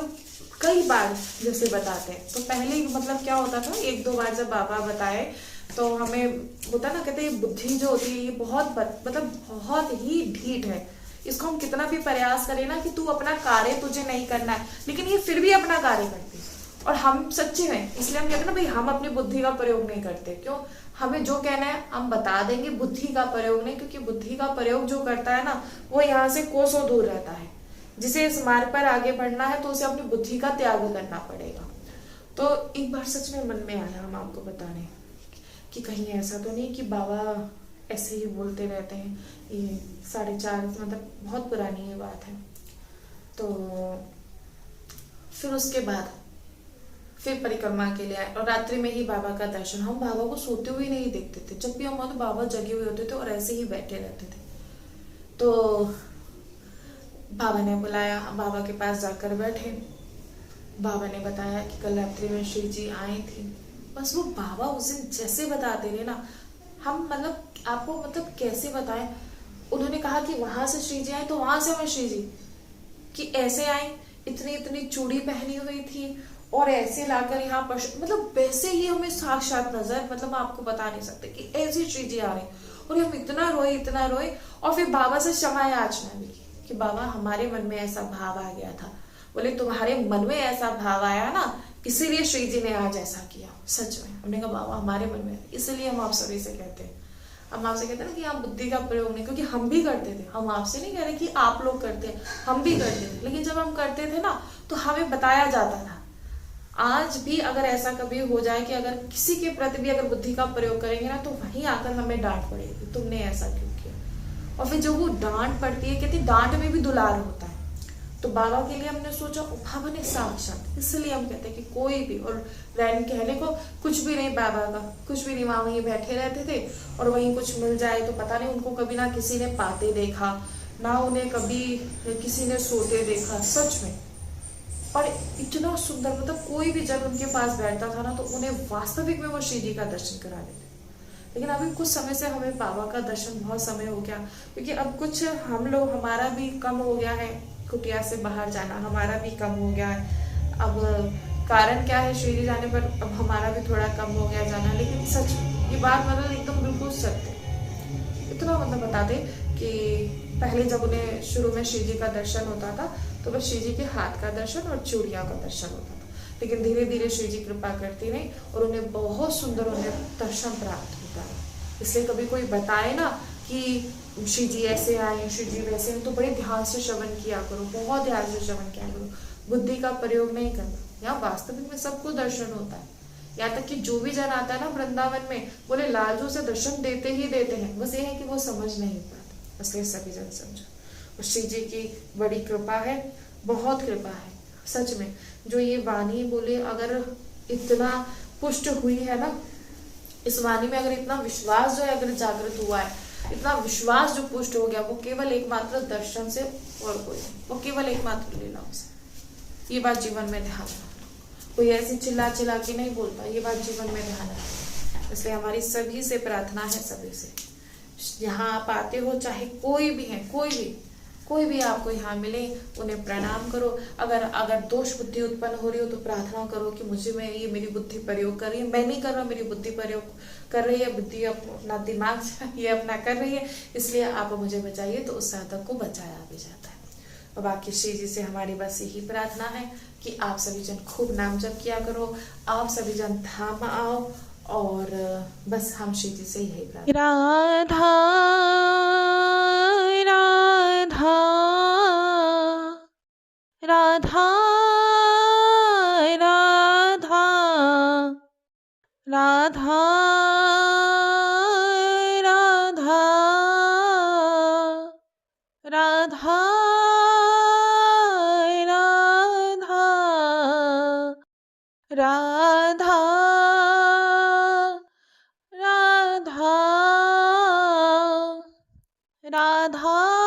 कई बार जैसे बताते हैं। तो पहले मतलब क्या होता था, 1-2 बार जब बाबा बताए तो हमें होता ना, कहते हैं बुद्धि जो होती है ये बहुत मतलब बहुत ही ढीठ है, इसको हम कितना भी प्रयास करें ना कि तू अपना कार्य तुझे नहीं करना है, लेकिन ये फिर भी अपना कार्य करती है। और हम सच्चे हैं, इसलिए हम कहते हैं ना भाई हम अपनी बुद्धि का प्रयोग नहीं करते। क्यों? हमें जो कहना है हम बता देंगे, बुद्धि का प्रयोग नहीं, क्योंकि बुद्धि का प्रयोग जो करता है ना वो यहाँ से कोसों दूर रहता है। जिसे इस मार्ग पर आगे बढ़ना है तो उसे अपनी बुद्धि का त्याग करना पड़ेगा। तो एक बार सच में मन में आया हम आपको बताने कि कहीं ऐसा तो नहीं कि बाबा ऐसे ही बोलते रहते हैं। ये 4.5 मतलब बहुत पुरानी ये बात है। तो फिर उसके बाद फिर परिक्रमा के लिए आए और रात्रि में ही बाबा का दर्शन। हम बाबा को सोते हुए नहीं देखते थे, जब भी हम तो बाबा जगे हुए होते थे और ऐसे ही बैठे रहते थे। तो बाबा ने बुलाया, बाबा के पास जाकर बैठे। बाबा ने बताया कि कल रात्रि में श्री जी आई थी। बस वो बाबा उस दिन जैसे बताते रहे ना, हम मतलब आपको मतलब कैसे बताएं। उन्होंने कहा कि वहां से श्री जी आए, तो वहां से हमें श्री जी कि ऐसे आए, इतनी इतनी चूड़ी पहनी हुई थी और ऐसे लाकर यहाँ पर मतलब वैसे ही हमें साक्षात नजर, मतलब आपको बता नहीं सकते कि ऐसे श्री जी आ रहे। और हम इतना रोए और फिर बाबा से क्षमा याचना भी की कि बाबा हमारे मन में ऐसा भाव आ गया था। बोले तुम्हारे मन में ऐसा भाव आया ना, इसीलिए श्री जी ने आज ऐसा किया। सच में हमने कहा बाबा हमारे मन में, इसलिए हम आप सभी से कहते हैं, हम आपसे कहते हैं ना कि आप बुद्धि का प्रयोग नहीं, क्योंकि हम भी करते थे। हम आपसे नहीं कह रहे कि आप लोग करते हैं, हम भी करते थे, लेकिन जब हम करते थे ना तो हमें बताया जाता था। आज भी अगर ऐसा कभी हो जाए कि अगर किसी के प्रति भी अगर बुद्धि का प्रयोग करेंगे ना, तो वहीं आकर हमें डांट पड़ेगी, तुमने ऐसा क्यों किया। और फिर जो वो डांट पड़ती है, कहती डांट में भी दुलार होता है। तो बाबा के लिए हमने सोचा बाबा ने साक्षात, इसलिए हम कहते हैं कि कोई भी, और रैन कहने को कुछ भी नहीं, बाबा का कुछ भी नहीं, वहां वहीं बैठे रहते थे और वहीं कुछ मिल जाए तो पता नहीं, उनको कभी ना किसी ने पाते देखा, ना उन्हें कभी किसी ने सोते देखा। सच में, और इतना सुंदर, मतलब कोई भी जब उनके पास बैठता था ना तो उन्हें वास्तविक में वो श्री जी का दर्शन करा देते। लेकिन अभी कुछ समय से हमें बाबा का दर्शन बहुत समय हो गया, क्योंकि अब कुछ हम लोग, हमारा भी कम हो गया है कुटिया से बाहर जाना, हमारा भी कम हो गया है। अब कारण क्या है, श्री जी जाने पर अब हमारा भी थोड़ा कम हो गया जाना। लेकिन सच ये बात मतलब एकदम बिल्कुल सत्य। इतना मतलब बताते कि पहले जब उन्हें शुरू में श्री जी का दर्शन होता था तो बस श्री जी के हाथ का दर्शन और चूड़िया का दर्शन होता था, लेकिन धीरे धीरे श्री जी कृपा करती रही और उन्हें बहुत सुंदर उन्हें दर्शन प्राप्त होता है। इसलिए कभी कोई बताए ना कि श्री जी ऐसे आए, श्री जी वैसे आए, तो बड़े ध्यान से श्रवण किया करो, बहुत ध्यान से श्रवण किया करो। बुद्धि का प्रयोग नहीं करना। यहाँ वास्तविक में सबको दर्शन होता है। यहाँ तक कि जो भी जन आता है ना वृंदावन में, बोले लालजू से दर्शन देते ही देते हैं, बस ये है कि वो समझ नहीं पाते, इसलिए सभी जन समझो। और श्री जी की बड़ी कृपा है, बहुत कृपा है सच में। जो ये वाणी बोले अगर इतना पुष्ट हुई है ना, इस वाणी में अगर इतना विश्वास जो है अगर जागृत हुआ है, इतना विश्वास जो पुष्ट हो गया, वो केवल एकमात्र दर्शन से और कोई नहीं, वो केवल एकमात्र लीलाओं से। ये बात जीवन में ध्यान रखना। कोई ऐसी चिल्ला चिल्ला के नहीं बोलता, ये बात जीवन में ध्यान रखना। इसलिए हमारी सभी से प्रार्थना है, सभी से यहाँ आप आते हो, चाहे कोई भी है, कोई भी आपको यहाँ मिले, उन्हें प्रणाम करो। अगर दोष बुद्धि उत्पन्न हो रही हो तो प्रार्थना करो कि मुझे में ये मेरी बुद्धि प्रयोग कर रही है, मैं नहीं कर रहा, मेरी बुद्धि प्रयोग कर रही है, बुद्धि अपना दिमाग ये अपना कर रही है, इसलिए आप मुझे बचाइए। तो उस साधक को बचाया भी जाता है। और बाकी श्री जी से हमारी बस यही प्रार्थना है कि आप सभी जन खूब नाम जप किया करो, आप सभी जन धाम आओ, और बस हम श्री जी से यही प्रार्थना। राधा राधा राधा राधा राधा राधा राधा राधा राधा राधा